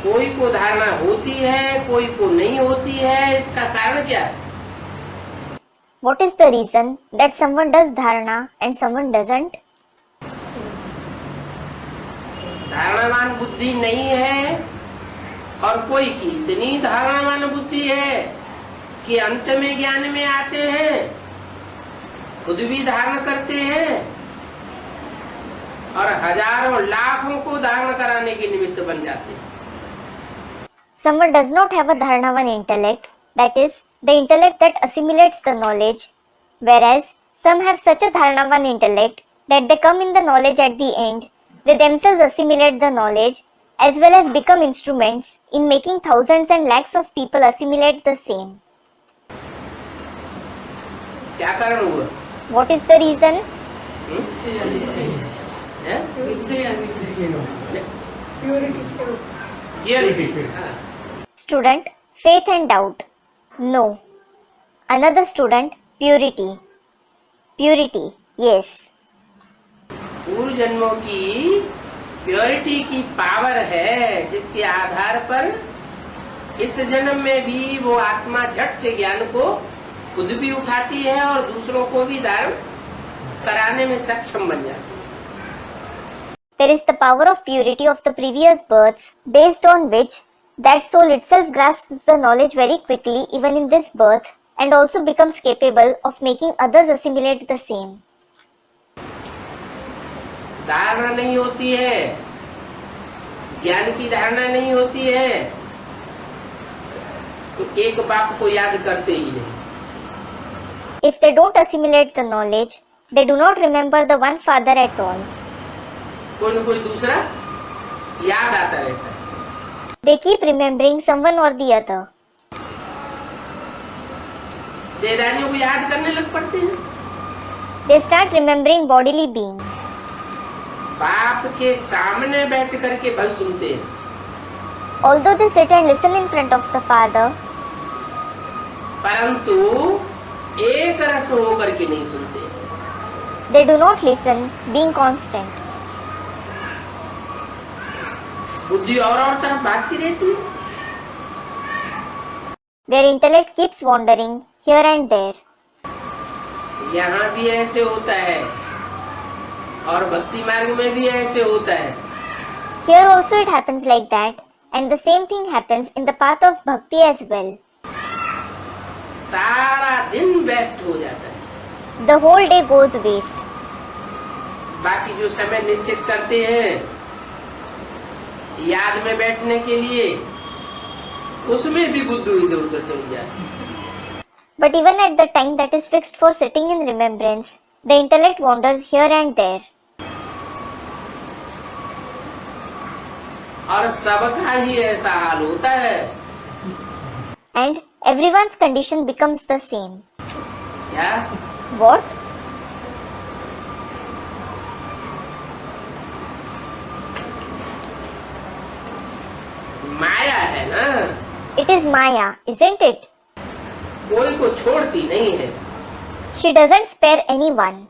कोई को धारणा होती है, कोई को नहीं होती है, इसका कारण क्या है? What is the reason that someone does dharana and someone doesn't? धारणावान बुद्धि नहीं है और कोई की इतनी धारणावान बुद्धि है कि अंत में ज्ञान में आते हैं, खुद भी धारण करते हैं और हजारों लाखों को धारण कराने के निमित्त बन जाते हैं। Someone does not have a dharanavan intellect, that is, the intellect that assimilates the knowledge, whereas some have such a dharanavan intellect that they come in the knowledge at the end, they themselves assimilate the knowledge as well as become instruments in making thousands and lakhs of people assimilate the same. क्या कारण हुआ? What is the reason? Student, faith and doubt. No. Another student, purity. Purity, yes. पूर्व जन्मों की purity की power है, जिसके आधार पर इस जन्म में भी वो आत्मा झट से ज्ञान को खुद भी उठाती है और दूसरों को भी धारण कराने में सक्षम बन जाती है। There is the power of purity of the previous births, based on which that soul itself grasps the knowledge very quickly even in this birth and also becomes capable of making others assimilate the same. धारणा नहीं होती है, ज्ञान की धारणा नहीं होती है, तो एक बाप को याद करते ही नहीं। If they don't assimilate the knowledge, they do not remember the one father at all. कोई न कोई दूसरा याद आता रहता है। They keep remembering someone or the other. देहधारियों को याद करने लग पड़ते हैं। They start remembering bodily beings. बाप के सामने बैठ करके भल सुनते हैं, Although they sit and listen in front of the father, परंतु एक रस होकर के नहीं सुनते। they do not listen, being constant. बुद्धि और तरफ भागती रहती है। Their intellect keeps wandering here and there. यहाँ भी ऐसे होता है और भक्ति मार्ग में भी ऐसे होता है। Here also it happens like that, and the same thing happens in the path of bhakti as well. सारा दिन वेस्ट हो जाता है। The whole day goes waste. बाकी जो समय निश्चित करते हैं याद में बैठने के लिए, उसमें भी बुद्धि इधर उधर चली जाती है। But even at the time that is fixed for sitting in remembrance, the intellect wanders here and there. और सबका ही ऐसा हाल होता है। And everyone's condition becomes the same. क्या? What? माया है ना, It is Maya, isn't it? कोई को छोड़ती नहीं है। She doesn't spare anyone.